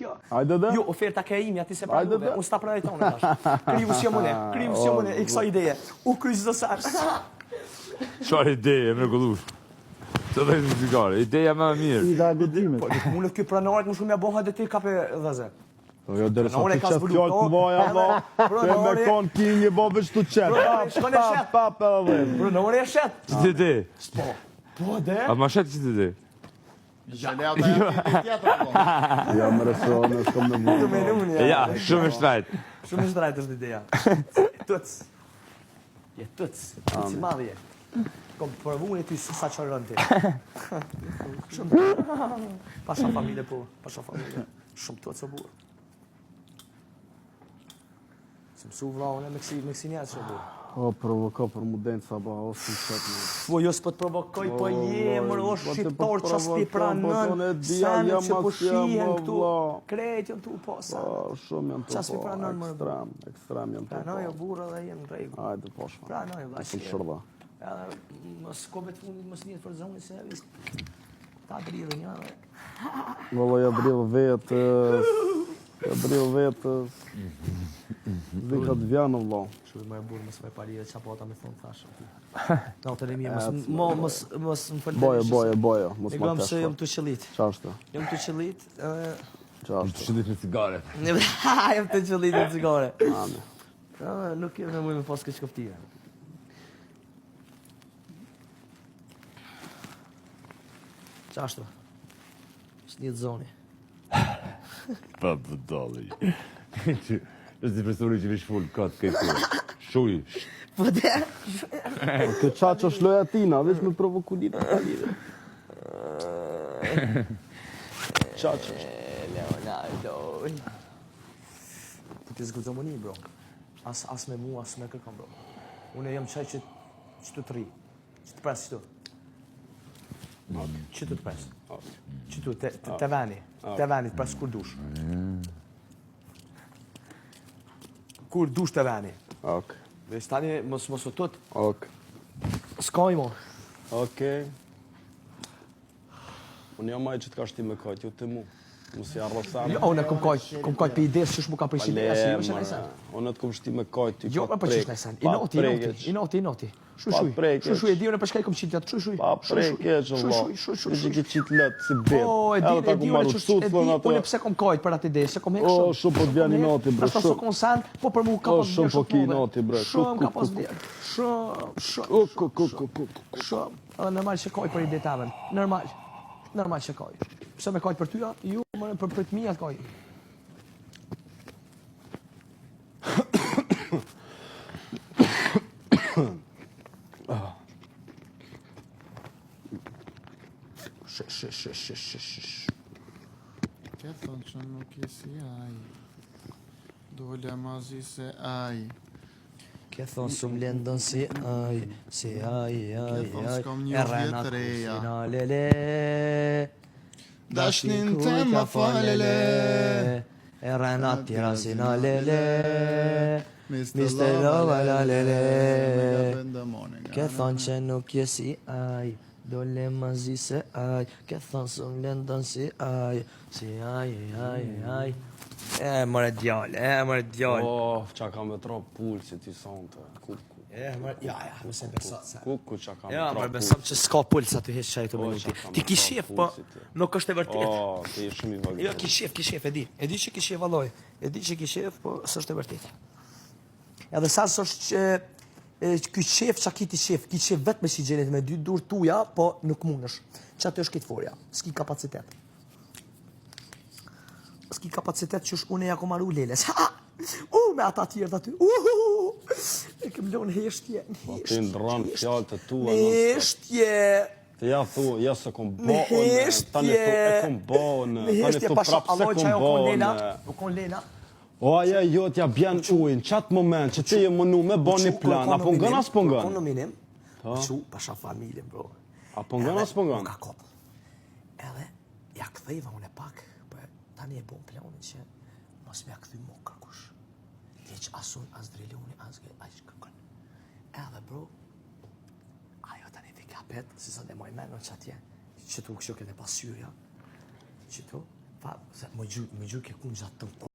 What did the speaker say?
kjo. Hajde dhe. Jo, oferta ke imi, ati se pranuve. Unë s'ta pranoj tonë tash. Krivu si jemune, i kësa ideje. U kryq zë sa. Çfarë ideje, mrekullush. Të dhe një zigare, ideja më mirë. I da guximet. Po, mundet kjo pranorit më shumë ja boha dhe ti kape dheze. Po jo, dere sa Pronore të ka qëtë zbuluar, fjallë të vaja, va. Të me konë ki një bobë që të qëtë. Shkon e shet. Pronore e shet. Që të ide? Po, dhe. A ma shetë që të ide? Ja, më resonë, s'kom me Të bu. menun, Ja, shumë e shtrajt. Shumë e shtrajt është ideja. Tëc. Je tëc. Tëc i madhje. Kom përvu e ty sa që rënë ti. Shumë. Pasha familje po. Pasha familje. Shumë tëc o burë. Se mësu vla unë me kësi njerë që burë. O, provoka për mu denë sa ba, o, s'u qëtë me. Po jo s'po të provokoj, po jemër, o shqiptar që s'ti pranën, senë që po shihen këtu, krejt janë tu po, sa. Shumë janë Qa s'pi të pranën, po, ekstrem janë të Pranoj o burë dhe jem në regu. Hajde, poshma. Pranoj, vla Së shërda. Edhe mos kobe të fundit, mos njët për zonë, se visë. Ta dridhë një, dhe. Valla, ja brilë vetës. Ja brilë vetës. Dhika të vjanë, vla. Shuj më e burë, mos me pari dhe qa pata me thonë thashë. Në të remi, mos më fëllë. Boja, mos E ma gëmë tesh. se jëmë të qëllit. Qashtë, Jëmë të qëllit, qashtë. Shëndit në cigare. jëmë të qëllit në cigare. Ame. Nuk kemë në mujë me pas këtë shkoftire. Qashtu? Së një të zoni. Pa pëdolli. Është si personi që vish full katë kejtë. Shuj. Po dhe? Këtë qaqë është loja tina, veç me provoku ditë të talire. Qaqë është. Leonardo. Po të zgudzë më një, bro. As me mu, as me kërkam, bro. Unë jam qaj që të të ri. Që të presë qëtu. Që të presë. Qëtu, të veni. Të veni, të presë kur dush. Kur dush të veni. Ok. Dhe tani mos o tut. Ok. S'kaj mo. Okej. Unë jam aj që t'ka shti me kajt, ju të mu. Mos i arrosa. Jo, unë kom kajt për idesë që shmu ka për ideja, se jo që nejsen. Unë të kom shti me kajt, ty Jo, pa pa që nejsen. Inoti. Shuj. E di unë për shkaj kom qitë atë, shuj. Pa preke që vlo. Që ki qitë letë si bet. Po, e di unë pse kom kajt për atë ide, se kom hek shumë. O, shumë po t'vjen i noti, bre, shumë. Kom sen, po për mu ka pas shumë po ki i noti, bre. Shumë ka pas vjerë. Shumë. Edhe normal që kaj për ide të aven. Normal që kaj. Pse me kajt për tyja, ju për të mijat kaj. Ke thonë që nuk je si aj, dole mazi se aj. Ke thonë së mlendën si aj, s'kam një e rena vjetë reja. kusina lele, Dashnin të ma falele, e rena tjera sina lele, Mr. Lova la lele. ke thonë që nuk je si aj, dole mazi se aj, ke thonë së mlendën si aj, aj. E mërë djallë. O, qa ka me tro pulsi ti sonte. Kuku. Ja, mëse besat se. Kuku qa ka me Ja, tro mërë pulsi. besat që s'ka puls aty heq qaj të minuti. Ti ki shef, po nuk është e vërtet. O, ti je shumë i vëgër. Jo, ki shef, e di. E di që ki shef valloj. E di që ki shef, po s'është e vërtet. Edhe sa s'është që ky shef qa ki shef vetë me si gjenit me dy dur tuja, po nuk mundesh. Që aty është kitë forja. S'ki kapacitet. S'ki kapacitet që është une ja kom arru leles. Me ata tjerë aty. E kem lënë heshtje. Ti ndronë fjallë të tua. Heshtje. Të ja thu, ja se kom Me bo, heshtje. tani thu e kom bo, Me tani heshtje thu pasha prapë se alloj kom qaj o bo. kon lena. O kon lena. O, aja jo t'ja bjen ujnë, qatë moment që ti je mënu me bo një plan, apo ngën as po ngën? Kondominim. Që pasha familjen, bro. Apo ngën as po ngën? Ka kopë. Edhe, ja këthejva unë e pak, për tani e bon planin që mos me ja këthy mo kërkush. Ti që asun, as driluni, as kërkën. Edhe, bro, ajo tani ti kapet, si sa dhe moj menon që atje, që tu kështu këtë pasyrja, që tu, Fa, më gjur ke kun gjatë të